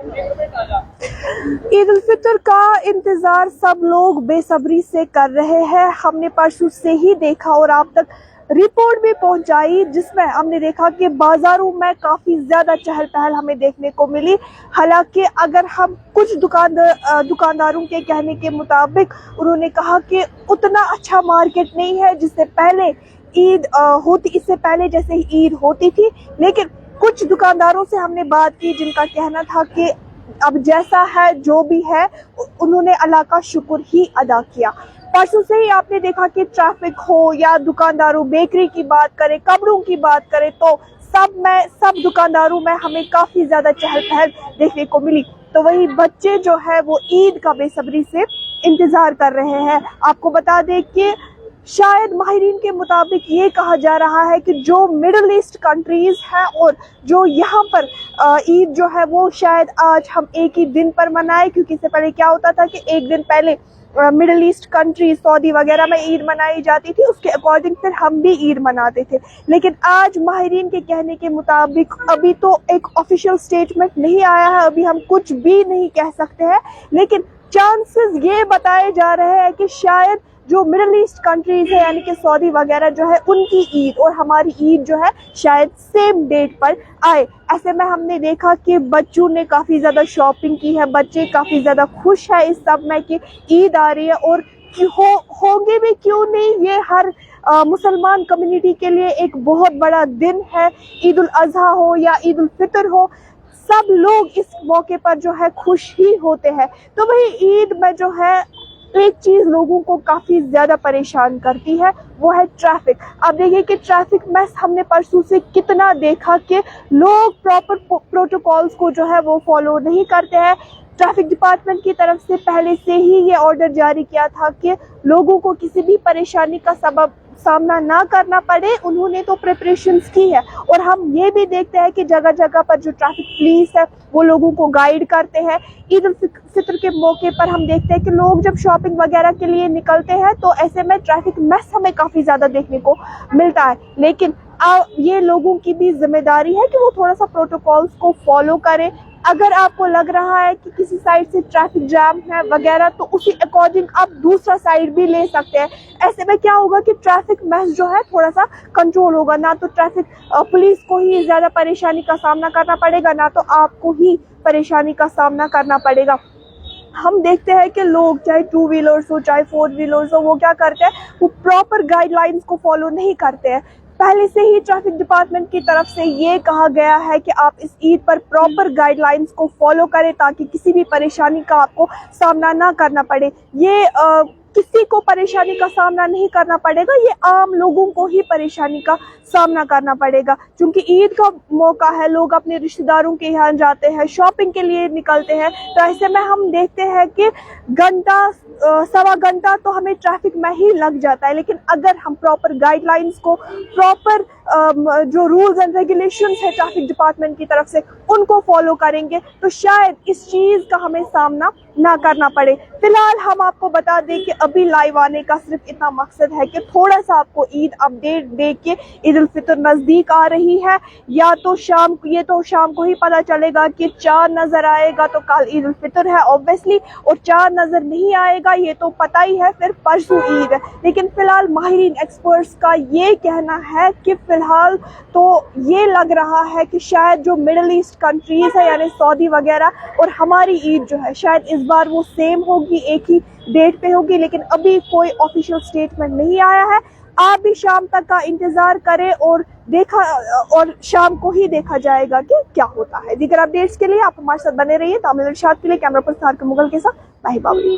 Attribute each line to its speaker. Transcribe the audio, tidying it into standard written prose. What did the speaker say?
Speaker 1: ईद उल फितर का इंतज़ार सब लोग बेसब्री से कर रहे हैं। हमने परसों से ही देखा और आप तक रिपोर्ट भी पहुंचाई, जिसमें हमने देखा कि बाज़ारों में काफ़ी ज़्यादा चहल पहल हमें देखने को मिली। हालांकि अगर हम कुछ दुकानदारों के कहने के मुताबिक, उन्होंने कहा कि उतना अच्छा मार्केट नहीं है जिससे पहले ईद होती, इससे पहले जैसे ही ईद होती थी। लेकिन कुछ दुकानदारों से हमने बात की जिनका कहना था कि अब जैसा है जो भी है, उन्होंने अल्लाह का शुक्र ही अदा किया। परसों से ही आपने देखा कि ट्रैफिक हो या दुकानदारों, बेकरी की बात करें, कपड़ों की बात करें, तो सब दुकानदारों में हमें काफ़ी ज़्यादा चहल पहल देखने को मिली। तो वही बच्चे जो है वो ईद का बेसब्री से इंतज़ार कर रहे हैं। आपको बता दें कि शायद माहिरीन के मुताबिक ये कहा जा रहा है कि जो मिडल ईस्ट कंट्रीज़ हैं और जो यहाँ पर ईद जो है वो शायद आज हम एक ही दिन पर मनाएं, क्योंकि इससे पहले क्या होता था कि एक दिन पहले मिडल ईस्ट कंट्री सऊदी वगैरह में ईद मनाई जाती थी, उसके अकॉर्डिंग फिर हम भी ईद मनाते थे। लेकिन आज माहिरीन के कहने के मुताबिक अभी तो एक ऑफिशियल स्टेटमेंट नहीं आया है, अभी हम कुछ भी नहीं कह सकते हैं, लेकिन चांसेस ये बताए जा रहे हैं कि शायद जो मिडल ईस्ट कंट्रीज है यानी कि सऊदी वगैरह जो है, उनकी ईद और हमारी ईद जो है शायद सेम डेट पर आए। ऐसे में हमने देखा कि बच्चों ने काफ़ी ज़्यादा शॉपिंग की है, बच्चे काफ़ी ज़्यादा खुश है इस सब में कि ईद आ रही है। और होंगे भी क्यों नहीं, ये हर मुसलमान कम्युनिटी के लिए एक बहुत बड़ा दिन है। ईद उल अज़हा हो या ईद उल फितर हो, सब लोग इस मौके पर जो है खुश ही होते हैं। तो वही ईद में जो है एक चीज़ लोगों को काफ़ी ज़्यादा परेशान करती है, वो है ट्रैफिक। आप देखिए कि ट्रैफिक में हमने परसों से कितना देखा कि लोग प्रॉपर प्रोटोकॉल्स को जो है वो फॉलो नहीं करते हैं। ट्रैफिक डिपार्टमेंट की तरफ से पहले से ही ये ऑर्डर जारी किया था कि लोगों को किसी भी परेशानी का सामना ना करना पड़े, उन्होंने तो प्रिपरेशंस की है। और हम ये भी देखते हैं कि जगह जगह पर जो ट्रैफिक पुलिस है वो लोगों को गाइड करते हैं। ईद उल फितर के मौके पर हम देखते हैं कि लोग जब शॉपिंग वगैरह के लिए निकलते हैं तो ऐसे में ट्रैफिक मैस हमें काफ़ी ज़्यादा देखने को मिलता है। लेकिन ये लोगों की भी जिम्मेदारी है कि वो थोड़ा सा प्रोटोकॉल्स को फॉलो करें। अगर आपको लग रहा है कि किसी साइड से ट्रैफिक जैम है वगैरह, तो उसी अकॉर्डिंग आप दूसरा साइड भी ले सकते हैं। ऐसे में क्या होगा कि ट्रैफिक मैस जो है थोड़ा सा कंट्रोल होगा, ना तो ट्रैफिक पुलिस को ही ज़्यादा परेशानी का सामना करना पड़ेगा, ना तो आपको ही परेशानी का सामना करना पड़ेगा। हम देखते हैं कि लोग चाहे टू व्हीलर्स हो चाहे फोर व्हीलर्स हो, वो क्या करते हैं, वो प्रॉपर गाइडलाइंस को फॉलो नहीं करते हैं। पहले से ही ट्रैफिक डिपार्टमेंट की तरफ से ये कहा गया है कि आप इस ईद पर प्रॉपर गाइडलाइंस को फॉलो करें ताकि किसी भी परेशानी का आपको सामना ना करना पड़े। ये किसी को परेशानी का सामना नहीं करना पड़ेगा, ये आम लोगों को ही परेशानी का सामना करना पड़ेगा। क्योंकि ईद का मौका है, लोग अपने रिश्तेदारों के यहाँ जाते हैं, शॉपिंग के लिए निकलते हैं, तो ऐसे में हम देखते हैं कि घंटा सवा घंटा तो हमें ट्रैफिक में ही लग जाता है। लेकिन अगर हम प्रॉपर गाइडलाइंस को, प्रॉपर जो रूल्स एंड रेगुलेशंस है ट्रैफिक डिपार्टमेंट की तरफ से, उनको फॉलो करेंगे तो शायद इस चीज़ का हमें सामना ना करना पड़े। फिलहाल हम आपको बता दें कि अभी लाइव आने का सिर्फ इतना मकसद है कि थोड़ा सा आपको ईद अपडेट दे के ईद उल फितर नज़दीक आ रही है, या तो शाम को ही पता चलेगा कि चाँद नज़र आएगा तो कल ईद उल फितर है ऑब्वियसली, और चाँद नज़र नहीं आएगा ये तो पता ही है फिर परसों ईद है। लेकिन फिलहाल माहिरीन एक्सपर्ट्स का ये कहना है कि फिलहाल तो ये लग रहा है कि शायद जो मिडल ईस्ट कंट्रीज़ है यानी सऊदी वगैरह और हमारी ईद जो है शायद इस बार वो सेम होगी, एक ही डेट पे होगी। लेकिन अभी कोई ऑफिशियल स्टेटमेंट नहीं आया है। आप भी शाम तक का इंतज़ार करें और शाम को ही देखा जाएगा कि क्या होता है। दीगर अपडेट्स के लिए आप हमारे साथ बने रहिए। तामिल इरशाद के लिए कैमरा पर्सन मुगल के साथ माही बाबरी।